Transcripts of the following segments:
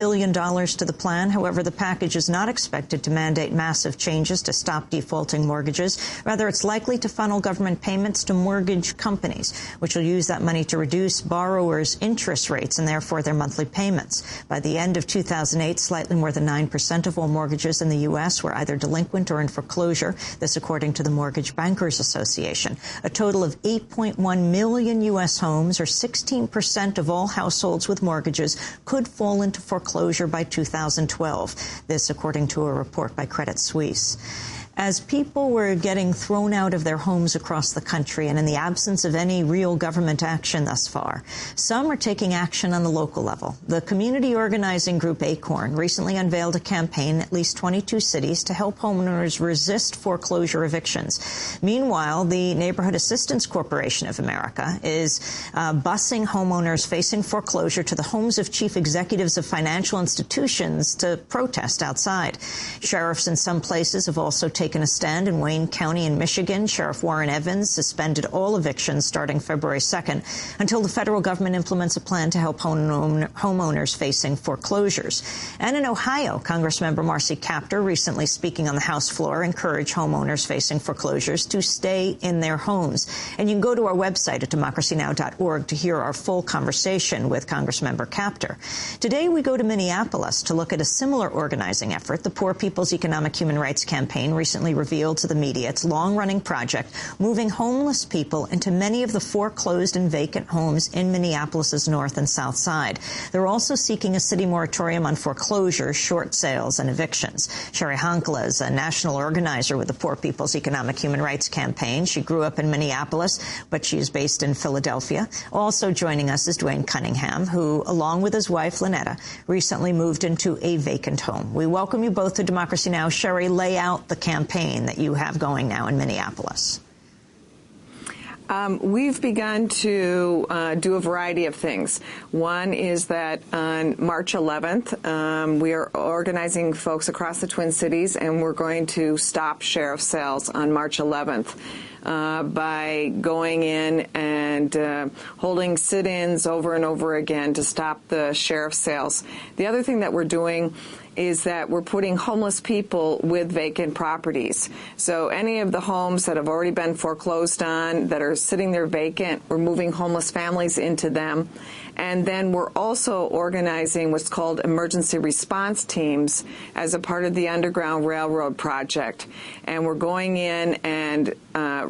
billion to the plan. However, the package is not expected to mandate massive changes to stop defaulting mortgages. Rather, it's likely to funnel government payments to mortgage companies, which will use that money to reduce borrowers' interest rates and therefore their monthly payments. By the end of 2008, slightly more than 9% of all mortgages in the U.S. were either delinquent or in foreclosure. This according to the Mortgage Bankers Association. A total of 8.1 million U.S. homes, or 16% of all households with mortgages, could fall into foreclosure by 2012. This according to a report by Credit Suisse. As people were getting thrown out of their homes across the country, and in the absence of any real government action thus far, some are taking action on the local level. The community organizing group Acorn recently unveiled a campaign in at least 22 cities to help homeowners resist foreclosure evictions. Meanwhile, the Neighborhood Assistance Corporation of America is busing homeowners facing foreclosure to the homes of chief executives of financial institutions to protest outside. Sheriffs in some places have also taken a stand. In Wayne County in Michigan, Sheriff Warren Evans suspended all evictions starting February 2nd until the federal government implements a plan to help homeowners facing foreclosures. And in Ohio, Congressmember Marcy Kaptur, recently speaking on the House floor, encouraged homeowners facing foreclosures to stay in their homes. And you can go to our website at democracynow.org to hear our full conversation with Congressmember Kaptur. Today, we go to Minneapolis to look at a similar organizing effort. The Poor People's Economic Human Rights Campaign recently revealed to the media its long-running project moving homeless people into many of the foreclosed and vacant homes in Minneapolis's north and south side. They're also seeking a city moratorium on foreclosure, short sales, and evictions. Cheri Honkala is a national organizer with the Poor People's Economic Human Rights Campaign. She grew up in Minneapolis, but she is based in Philadelphia. Also joining us is Dwayne Cunningham, who, along with his wife, Lynetta, recently moved into a vacant home. We welcome you both to Democracy Now! Cheri, lay out the campaign that you have going now in Minneapolis. We've begun to do a variety of things. One is that on March 11th, we are organizing folks across the Twin Cities, and we're going to stop sheriff sales on March 11th. By going in and holding sit-ins over and over again to stop the sheriff sales. The other thing that we're doing is that we're putting homeless people with vacant properties. So any of the homes that have already been foreclosed on, that are sitting there vacant, we're moving homeless families into them. And then we're also organizing what's called emergency response teams as a part of the Underground Railroad project. And we're going in and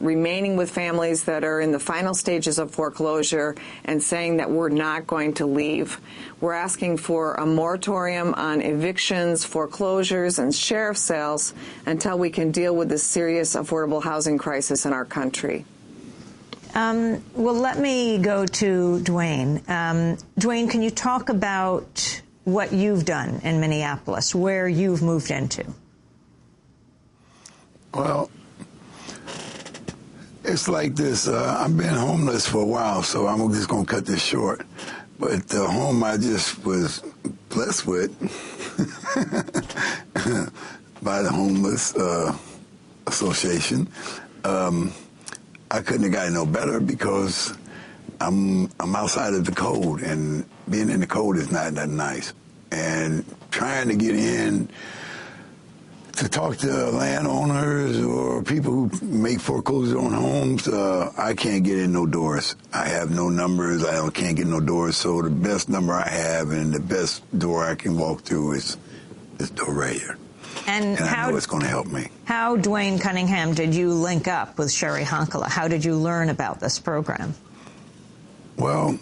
remaining with families that are in the final stages of foreclosure and saying that we're not going to leave. We're asking for a moratorium on evictions, foreclosures, and sheriff sales until we can deal with this serious affordable housing crisis in our country. Well, let me go to Dwayne. Dwayne, can you talk about what you've done in Minneapolis, where you've moved into? Well, it's like this. I've been homeless for a while, so I'm just going to cut this short. But the home I just was blessed with by the Homeless Association, I couldn't have gotten no better because I'm outside of the code, and being in the code is not that nice. And trying to get in to talk to landowners or people who make foreclosures on homes, I can't get in no doors. I have no numbers. I can't get no doors. So the best number I have and the best door I can walk through is this door right here. And I know it's going to help me. How, Dwayne Cunningham, did you link up with Cheri Honkala? How did you learn about this program? Well,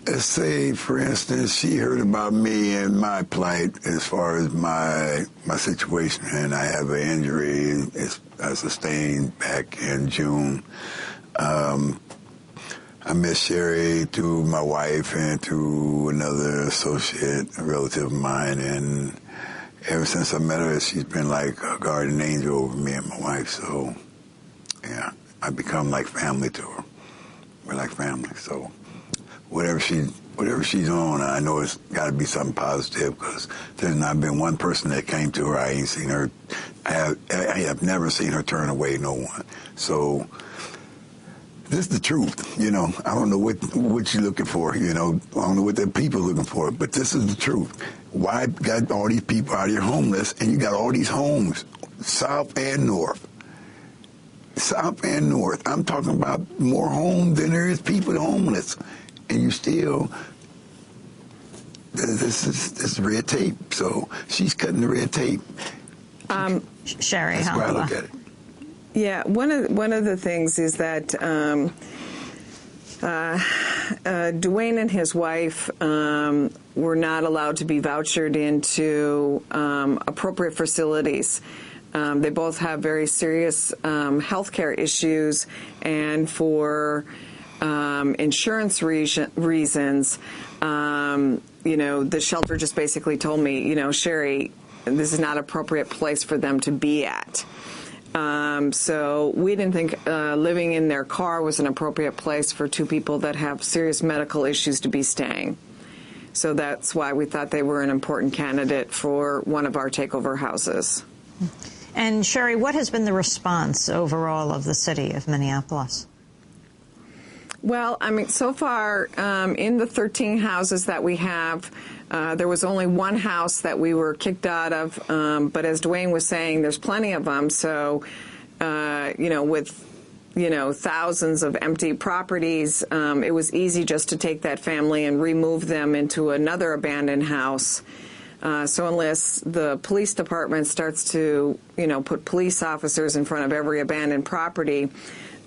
let's say, for instance, she heard about me and my plight as far as my situation, and I have an injury I sustained back in June. I met Cherie through my wife and through another associate, a relative of mine, and ever since I met her, she's been like a guardian angel over me and my wife. So, yeah, I become like family to her. We're like family. So, whatever she's on, I know it's got to be something positive, because there's not been one person that came to her. I ain't seen her. I have never seen her turn away no one. So, this is the truth, you know. I don't know what you're looking for, you know. I don't know what the people are looking for, but this is the truth. Why got all these people out here homeless, and you got all these homes, south and north. South and north. I'm talking about more homes than there is people homeless, and you still. This is red tape. So she's cutting the red tape. Cheri Honkala. That's why I look at it. Yeah, one of the things is that Dwayne and his wife were not allowed to be vouchered into appropriate facilities. They both have very serious health care issues, and for insurance reasons, you know, the shelter just basically told me, you know, Cheri, this is not an appropriate place for them to be at. So we didn't think living in their car was an appropriate place for two people that have serious medical issues to be staying. So that's why we thought they were an important candidate for one of our takeover houses. And Cheri, what has been the response overall of the city of Minneapolis? Well, I mean, so far in the 13 houses that we have, there was only one house that we were kicked out of, but as Dwayne was saying, there's plenty of them. So, you know, with, you know, thousands of empty properties, it was easy just to take that family and remove them into another abandoned house. So unless the police department starts to, you know, put police officers in front of every abandoned property,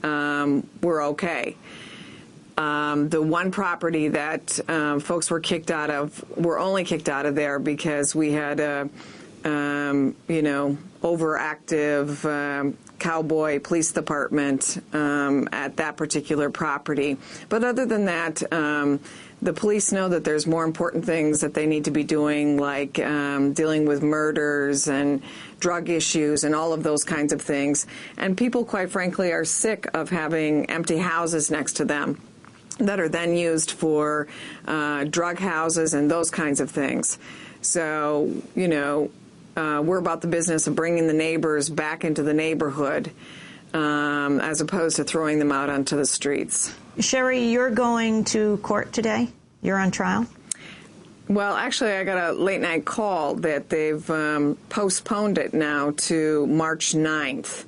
we're okay. The one property that folks were kicked out of, were only kicked out of there because we had a, you know, overactive cowboy police department at that particular property. But other than that, the police know that there's more important things that they need to be doing, like dealing with murders and drug issues and all of those kinds of things. And people, quite frankly, are sick of having empty houses next to them that are then used for drug houses and those kinds of things. So, you know, we're about the business of bringing the neighbors back into the neighborhood as opposed to throwing them out onto the streets. Cheri, you're going to court today? You're on trial? Well, actually, I got a late-night call that they've postponed it now to March 9th.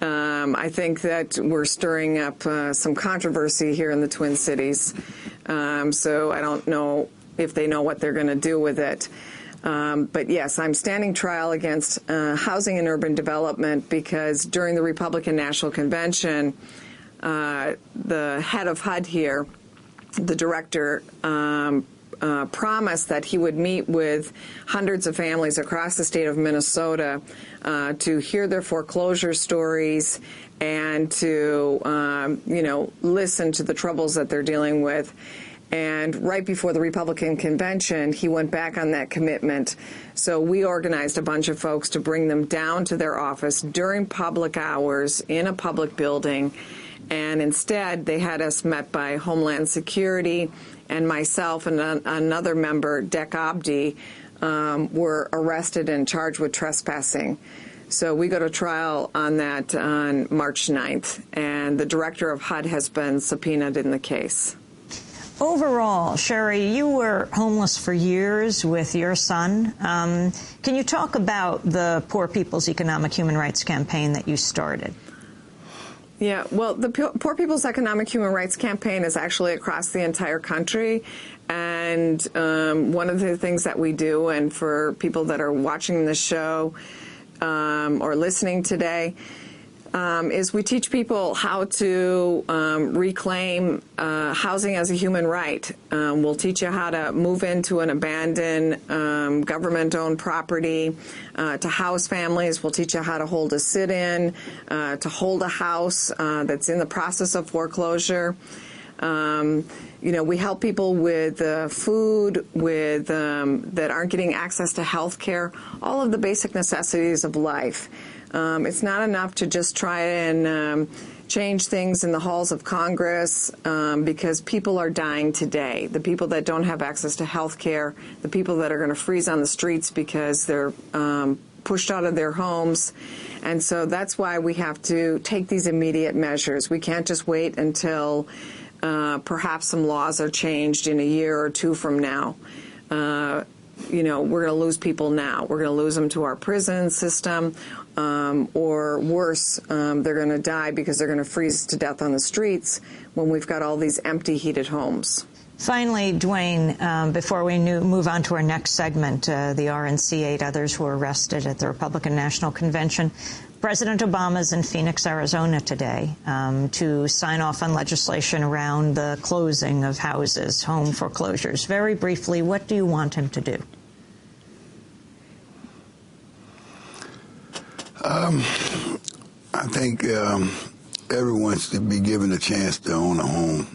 I think that we're stirring up some controversy here in the Twin Cities, so I don't know if they know what they're going to do with it. But yes, I'm standing trial against Housing and Urban Development because during the Republican National Convention, the head of HUD here, the director, promised that he would meet with hundreds of families across the state of Minnesota to hear their foreclosure stories and to, you know, listen to the troubles that they're dealing with. And right before the Republican convention, he went back on that commitment. So we organized a bunch of folks to bring them down to their office during public hours in a public building. And instead, they had us met by Homeland Security, and myself and another member, Dek Abdi, were arrested and charged with trespassing. So we go to trial on that on March 9th, and the director of HUD has been subpoenaed in the case. Overall, Cheri, you were homeless for years with your son. Can you talk about the Poor People's Economic Human Rights Campaign that you started? Yeah, well, the Poor People's Economic Human Rights Campaign is actually across the entire country. And one of the things that we do, and for people that are watching this show or listening today, is we teach people how to reclaim housing as a human right. We'll teach you how to move into an abandoned government-owned property, to house families. We'll teach you how to hold a sit-in, to hold a house that's in the process of foreclosure. You know, we help people with food, with that aren't getting access to health care, all of the basic necessities of life. It's not enough to just try and change things in the halls of Congress because people are dying today. The people that don't have access to health care, the people that are going to freeze on the streets because their pushed out of their homes. And so that's why we have to take these immediate measures. We can't just wait until perhaps some laws are changed in a year or two from now. You know, we're going to lose people now. We're going to lose them to our prison system, or worse, they're going to die because they're going to freeze to death on the streets when we've got all these empty, heated homes. Finally, Dwayne, before we move on to our next segment, the RNC, 8 others who were arrested at the Republican National Convention. President Obama's in Phoenix, Arizona today to sign off on legislation around the closing of houses, home foreclosures. Very briefly, what do you want him to do? I think everyone should be given a chance to own a home.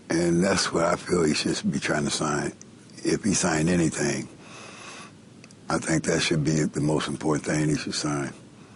And that's what I feel he should be trying to sign. If he signed anything, I think that should be the most important thing he should sign.